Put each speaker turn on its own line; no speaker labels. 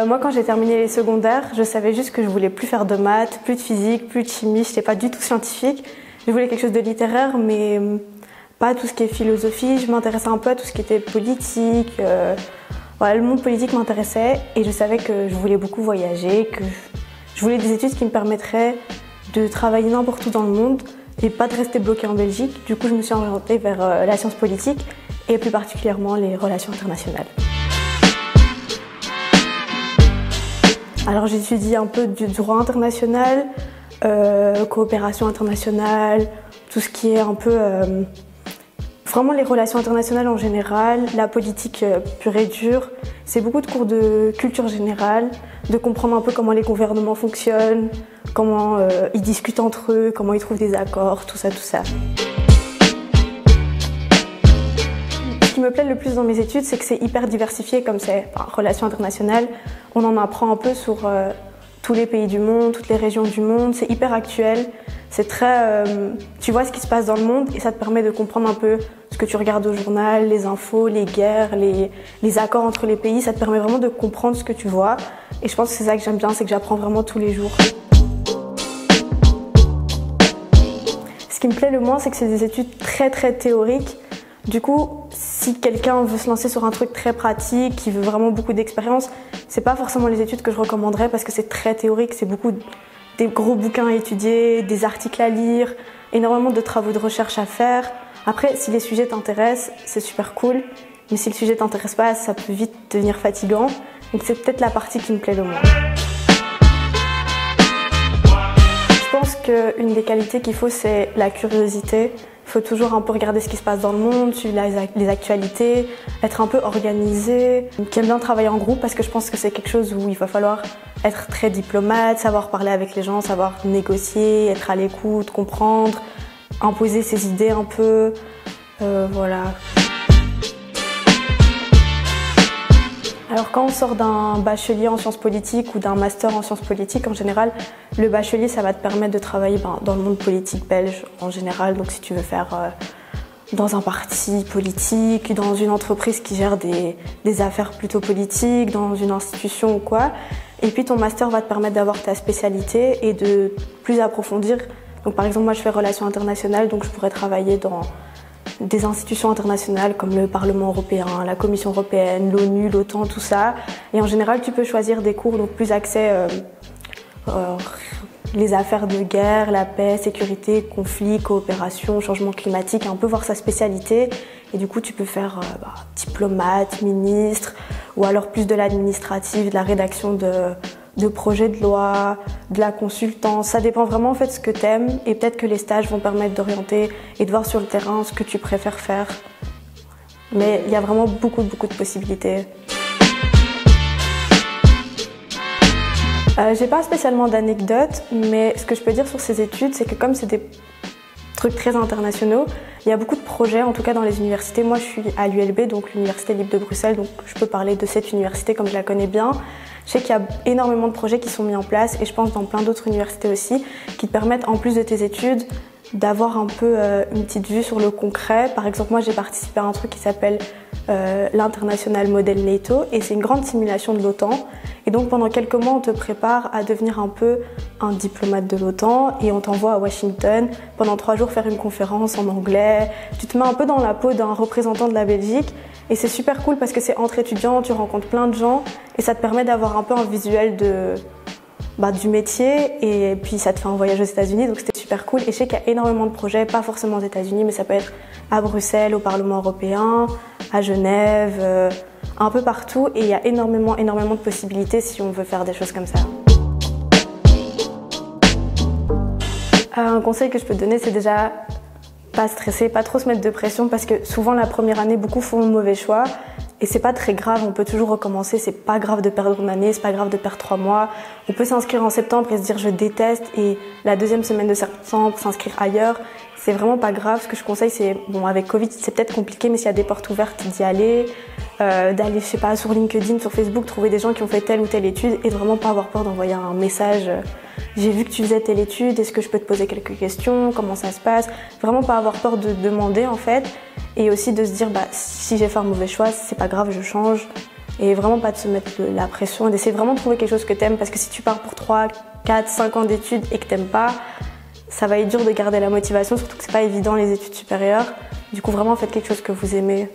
Moi, quand j'ai terminé les secondaires, je savais juste que je voulais plus faire de maths, plus de physique, plus de chimie. Je n'étais pas du tout scientifique. Je voulais quelque chose de littéraire, mais pas tout ce qui est philosophie. Je m'intéressais un peu à tout ce qui était politique. Voilà, le monde politique m'intéressait et je savais que je voulais beaucoup voyager, que je voulais des études qui me permettraient de travailler n'importe où dans le monde et pas de rester bloquée en Belgique. Du coup, je me suis orientée vers la science politique et plus particulièrement les relations internationales. Alors j'étudie un peu du droit international, coopération internationale, tout ce qui est un peu vraiment les relations internationales en général, la politique pure et dure. C'est beaucoup de cours de culture générale, de comprendre un peu comment les gouvernements fonctionnent, comment ils discutent entre eux, comment ils trouvent des accords, tout ça. Ce qui me plaît le plus dans mes études, c'est que c'est hyper diversifié comme c'est relations internationales. On en apprend un peu sur tous les pays du monde, toutes les régions du monde. C'est hyper actuel. C'est très, tu vois ce qui se passe dans le monde et ça te permet de comprendre un peu ce que tu regardes au journal, les infos, les guerres, les accords entre les pays. Ça te permet vraiment de comprendre ce que tu vois. Et je pense que c'est ça que j'aime bien, c'est que j'apprends vraiment tous les jours. Ce qui me plaît le moins, c'est que c'est des études très théoriques. Du coup, si quelqu'un veut se lancer sur un truc très pratique, qui veut vraiment beaucoup d'expérience, c'est pas forcément les études que je recommanderais parce que c'est très théorique, c'est beaucoup des gros bouquins à étudier, des articles à lire, énormément de travaux de recherche à faire. Après, si les sujets t'intéressent, c'est super cool, mais si le sujet t'intéresse pas, ça peut vite devenir fatigant. Donc c'est peut-être la partie qui me plaît le moins. Je pense qu'une des qualités qu'il faut, c'est la curiosité. Il faut toujours un peu regarder ce qui se passe dans le monde, suivre les actualités, être un peu organisé, qui aime bien travailler en groupe parce que je pense que c'est quelque chose où il va falloir être très diplomate, savoir parler avec les gens, savoir négocier, être à l'écoute, comprendre, imposer ses idées un peu, voilà. Alors quand on sort d'un bachelier en sciences politiques ou d'un master en sciences politiques, en général, le bachelier, ça va te permettre de travailler dans le monde politique belge en général. Donc si tu veux faire dans un parti politique, dans une entreprise qui gère des affaires plutôt politiques, dans une institution ou quoi. Et puis ton master va te permettre d'avoir ta spécialité et de plus approfondir. Donc par exemple, moi je fais relations internationales, donc je pourrais travailler dans des institutions internationales comme le Parlement européen, la Commission européenne, l'ONU, l'OTAN, tout ça. Et en général, tu peux choisir des cours, donc plus accès les affaires de guerre, la paix, sécurité, conflit, coopération, changement climatique, un peu voir sa spécialité. Et du coup, tu peux faire diplomate, ministre, ou alors plus de l'administratif, de la rédaction de projets de loi, de la consultance. Ça dépend vraiment en fait ce que tu aimes et peut-être que les stages vont permettre d'orienter et de voir sur le terrain ce que tu préfères faire. Mais il y a vraiment beaucoup de possibilités. J'ai pas spécialement d'anecdotes, mais ce que je peux dire sur ces études, c'est que comme c'est des trucs très internationaux, il y a beaucoup de projets, en tout cas dans les universités. Moi, je suis à l'ULB, donc l'Université libre de Bruxelles, donc je peux parler de cette université comme je la connais bien. Je sais qu'il y a énormément de projets qui sont mis en place, et je pense dans plein d'autres universités aussi, qui te permettent, en plus de tes études, d'avoir un peu une petite vue sur le concret. Par exemple, moi, j'ai participé à un truc qui s'appelle l'International Model NATO, et c'est une grande simulation de l'OTAN. Et donc pendant quelques mois, on te prépare à devenir un peu un diplomate de l'OTAN et on t'envoie à Washington pendant 3 jours faire une conférence en anglais. Tu te mets un peu dans la peau d'un représentant de la Belgique et c'est super cool parce que c'est entre étudiants, tu rencontres plein de gens et ça te permet d'avoir un peu un visuel du métier et puis ça te fait un voyage aux États-Unis, donc c'était super cool. Et je sais qu'il y a énormément de projets, pas forcément aux États-Unis, mais ça peut être à Bruxelles, au Parlement européen, à Genève, un peu partout, et il y a énormément de possibilités si on veut faire des choses comme ça. Un conseil que je peux te donner, c'est déjà pas stresser, pas trop se mettre de pression parce que souvent la première année, beaucoup font le mauvais choix et c'est pas très grave, on peut toujours recommencer, c'est pas grave de perdre une année, c'est pas grave de perdre 3 mois. On peut s'inscrire en septembre et se dire je déteste et la deuxième semaine de septembre s'inscrire ailleurs. C'est vraiment pas grave. Ce que je conseille, c'est, bon, avec Covid, c'est peut-être compliqué, mais s'il y a des portes ouvertes, d'y aller, d'aller, je sais pas, sur LinkedIn, sur Facebook, trouver des gens qui ont fait telle ou telle étude et vraiment pas avoir peur d'envoyer un message. J'ai vu que tu faisais telle étude, est-ce que je peux te poser quelques questions, comment ça se passe? Vraiment pas avoir peur de demander en fait et aussi de se dire si j'ai fait un mauvais choix, c'est pas grave, je change et vraiment pas de se mettre la pression, d'essayer vraiment de trouver quelque chose que t'aimes, parce que si tu pars pour 3, 4, 5 ans d'études et que t'aimes pas, ça va être dur de garder la motivation, surtout que c'est pas évident les études supérieures. Du coup, vraiment faites quelque chose que vous aimez.